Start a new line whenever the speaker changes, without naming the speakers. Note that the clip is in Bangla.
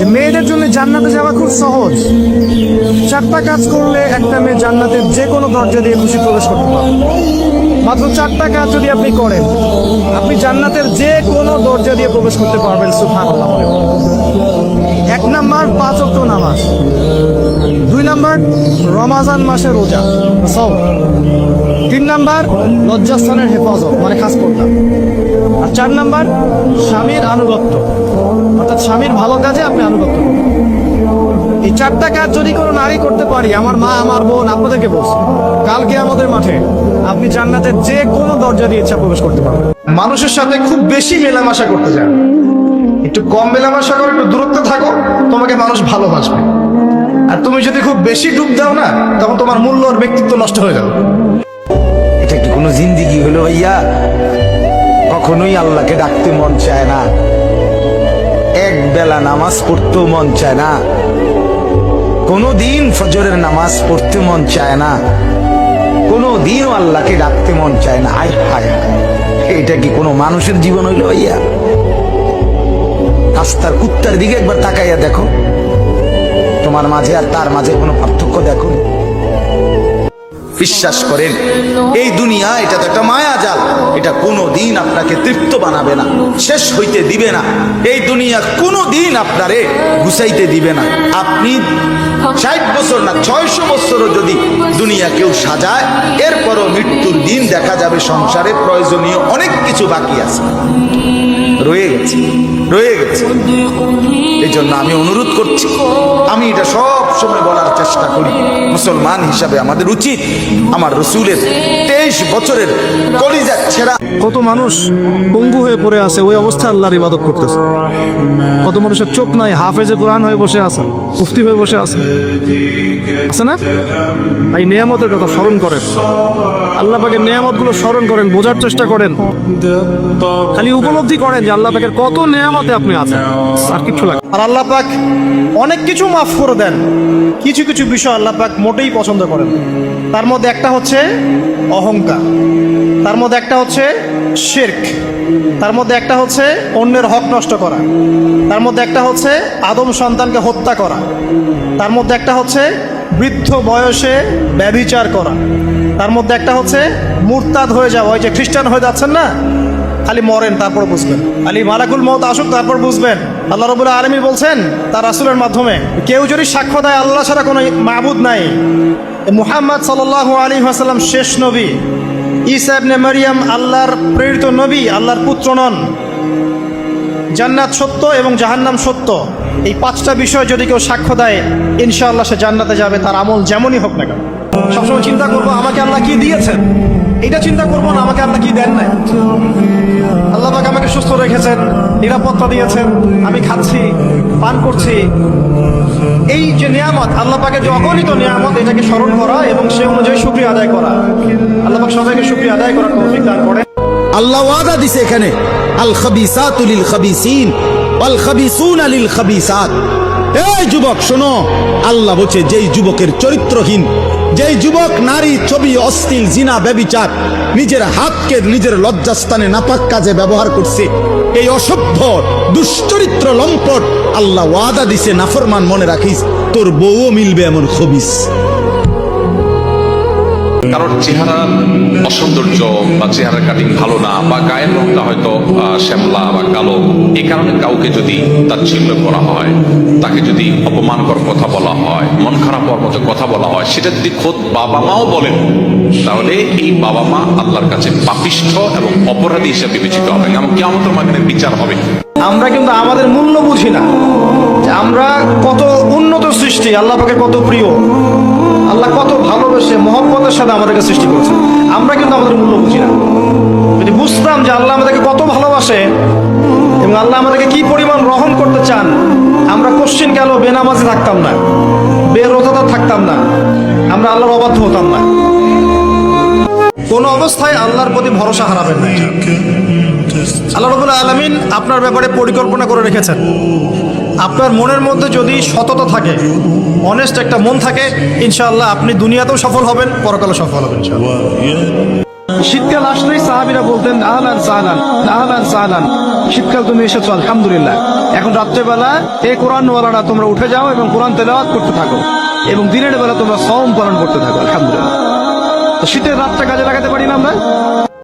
যে মেয়েদের জন্য জান্নাতে যাওয়া খুব সহজ। 4টা কাজ করলে একটা মেয়ে জান্নাতের যে কোনো দরজা দিয়ে খুশি প্রবেশ করতে পারে। মাত্র 4টা কাজ যদি আপনি করেন, আপনি জান্নাতের যে কোনো দরজা দিয়ে প্রবেশ করতে পারবেন। সুবহানাল্লাহ। 1 নাম্বার 5 ওয়াক্ত নামাজ, 2 নাম্বার রমাজান মাসে রোজা সওম, 3 নাম্বার লজ্জাস্থানের হেফাজত মানে খাস পর্দা, আর 4 নাম্বার স্বামীর আনুগত্য, অর্থাৎ স্বামীর ভালো কাজে আপনি আনুগত্য করবেন। এই 4টা কাজ যদি কোনো নারী করতে পারি, আমার মা আমার বোন আপনাদেরকে বলছি, কালকে আমাদের মাঠে আপনি জান্নাতের যে কোনো দরজা দিয়ে ইচ্ছা প্রবেশ করতে পারবেন। মানুষের সাথে খুব বেশি মেলামেশা করতে যান, একটু কম মেলামেশা করো, একটু দূরত্বে থাকো, তোমাকে মানুষ ভালোবাসবে। আর তুমি যদি খুব বেশি ডুব দাও না, তখন তোমার মূল্য আর ব্যক্তিত্ব নষ্ট হয়ে যাবে।
এটা কি কোনো জিন্দিগি হলো ভাইয়া? কখনোই আল্লাহকে ডাকতে মন চায় না, এক বেলা নামাজ পড়তেও মন চায় না, কোনোদিন ফজরের নামাজ পড়তে মন চায় না, কোনোদিনও আল্লাহকে ডাকতে মন চায় না। আয় হায় হায়, এটা কি কোনো মানুষের জীবন হইলো ভাইয়া? রাস্তার কুত্তার দিকে একবার তাকাইয়া দেখো, তোমার মাঝে আর তার মাঝে কোনো পার্থক্য দেখো। বিশ্বাস করেন, এই দুনিয়া এটা তো একটা মায়াজাল, এটা কোনোদিন আপনাকে তৃপ্ত বানাবে না, শেষ হইতে দিবে না। এই দুনিয়া কোনোদিন আপনারে গুছাইতে দিবে না। আপনি 60 বছর না 600 বছরও যদি দুনিয়া কেউ সাজায়, এরপরও মৃত্যুর দিন দেখা যাবে সংসারে প্রয়োজনীয় অনেক কিছু বাকি আছে, রয়ে গেছে। এই জন্য আমি অনুরোধ করছি, আমি এটা সব সময় বলার চেষ্টা করি, মুসলমান হিসাবে আমাদের উচিত আমার রসুলের 23 বছরের কলিজা ছেঁড়া।
কত মানুষ পঙ্গু হয়ে পড়ে আছে, ওই অবস্থায় আল্লাহর ইবাদত করতেছে। কত মানুষের চোখ নাই, হাফেজে কোরআন হয়ে বসে আছে, মুফতি হয়ে বসে আছে না? এই নিয়ামতের কথা স্মরণ করেন, আল্লাহ পাকের নিয়ামত গুলো স্মরণ করেন, বোঝার চেষ্টা করেন, খালি উপলব্ধি করেন যে আল্লাহ পাকের কত নিয়ামতে আপনি আছেন, আর কিছু লাগে। আর আল্লাহ পাক অনেক কিছু মাফ করে দেন, কিছু কিছু বিষয় আল্লাহ পাক মোটেই পছন্দ করেন। তার মধ্যে একটা হচ্ছে অহংকার, তার মধ্যে একটা হচ্ছে শিরক, তার মধ্যে একটা হচ্ছে অন্যের হক নষ্ট করা, তার মধ্যে একটা হচ্ছে আদম সন্তানকে হত্যা করা, তার মধ্যে একটা হচ্ছে বৃদ্ধ বয়সে ব্যভিচার করা, তার মধ্যে একটা হচ্ছে মুরতাদ হয়ে যাওয়া। ওই যে খ্রিস্টান হয়ে যাচ্ছেন না, খালি মরেন তারপর বুঝবেন, খালি মালাকুল মউত আসুক তারপর বুঝবেন। আল্লাহ রাব্বুল আলামিন বলছেন তার রাসূলের মাধ্যমে, কেউ যদি সাক্ষ্য দেয় আল্লাহ ছাড়া কোনো মাবুদ নাই, মুহাম্মদ সাল্লাল্লাহু আলাইহি ওয়াসাল্লাম শেষ নবী, ঈসা ইবনে মারইয়াম আল্লাহর প্রেরিত নবী, আল্লাহর পুত্র নন, জান্নাত সত্য এবং জাহান্নাম সত্য, এই 5টা বিষয় যদি কেউ সাক্ষ্য দেয়, ইনশাআল্লাহ সে জান্নাতে যাবে, তার আমল যেমনই হোক না কেন। সবসময় চিন্তা করবো আমাকে আল্লাহ কি দিয়েছেন, এটা চিন্তা করবো না আমাকে আল্লাহ কি দেন নাই। আল্লাহ পাক আমাকে সুস্থ রেখেছেন, নিরাপত্তা দিয়েছেন, আমি খাচ্ছি পান করছি, এই যে নিয়ামত, আল্লাহ পাকের যে অগণিত নিয়ামত, এটাকে স্মরণ করা এবং সে অনুযায়ী শুকরিয়া আদায় করা। আল্লাহ পাক সবাইকে শুকরিয়া আদায় করার তৌফিক দান করে।
আল্লাহ ওয়াদা দিছে এখানে, আল খাবিসাতু লিল খাবিসিন ওয়াল খাবিসুনা লিল খাবিসাত। এই যুবক শোনো, আল্লাহ বলছে যেই যুবকের চরিত্রহীন, যেই যুবক নারী, ছবি, অশ্লীল, জিনা, ব্যভিচার, নিজের হাতকে নিজের লজ্জাস্থানে নাপাক কাজে ব্যবহার করছে, এই অসভ্য দুশ্চরিত্র লম্পট, আল্লাহ ওয়াদা দিছে নাফরমান, মনে রাখিস তোর বউও মিলবে এমন খবিস।
কারোর চেহারা অসৌন্দর্য বা চেহারা কাটিং ভালো না, বা গায়ের রংটা হয়তো শ্যামলা বা কালো, এই কারণে কাউকে যদি তাচ্ছিল্য করা হয়, তাকে যদি অপমানকর কথা বলা হয়, মন খারাপ হওয়ার মতো কথা বলা হয়, সেটা যদি খোদ বাবা মাও বলেন, তাহলে এই বাবা মা আল্লাহর কাছে পাপিষ্ঠ এবং অপরাধী হিসেবে বিবেচিত হবে, এবং কিয়ামতের ময়দানে বিচার হবে।
আমরা কিন্তু আমাদের মূল্য বুঝি না, যে আমরা কত উন্নত সৃষ্টি, আল্লাহ পাকের কত প্রিয়, আল্লাহ কত ভালোবেসে মহব্বতের সাথে আমাদেরকে সৃষ্টি করেছে, আমরা কিন্তু আমাদের মূল্য বুঝি না। যদি বুঝতাম যে আল্লাহ আমাদেরকে কত ভালোবাসে এবং আল্লাহ আমাদেরকে কি পরিমাণ রহম করতে চান, আমরা কোশ্চিন গেল বেনামাজি থাকতাম না, বেরোজাদার থাকতাম না, আমরা আল্লাহর অবাধ্য হতাম না। কোনো অবস্থায় আল্লাহর প্রতি ভরসা হারাবেন না। আল্লাহ রাব্বুল আলামিন আপনার ব্যাপারে পরিকল্পনা করে রেখেছেন। আপনার মনের মধ্যে যদি সততা থাকে, অনেস্ট একটা মন থাকে, ইনশাআল্লাহ আপনি দুনিয়াতেও সফল হবেন, পরকালে সফল হবেন ইনশাআল্লাহ। শীতকাল আসলেই সাহাবীরা বলতেন আহলান সাহলান আহলান সাহলান, শীতকাল তুমি এসেছো আলহামদুলিল্লাহ। এখন রাত্রেবেলা এই কোরআনওয়ালারা তোমরা উঠে যাও এবং কোরআন তেলাওয়াত করতে থাকো, এবং দিনের বেলা তোমরা সওম পালন করতে থাকো আলহামদুলিল্লাহ। তো শীতের রাতটা কাজে লাগাতে পারি না আমরা?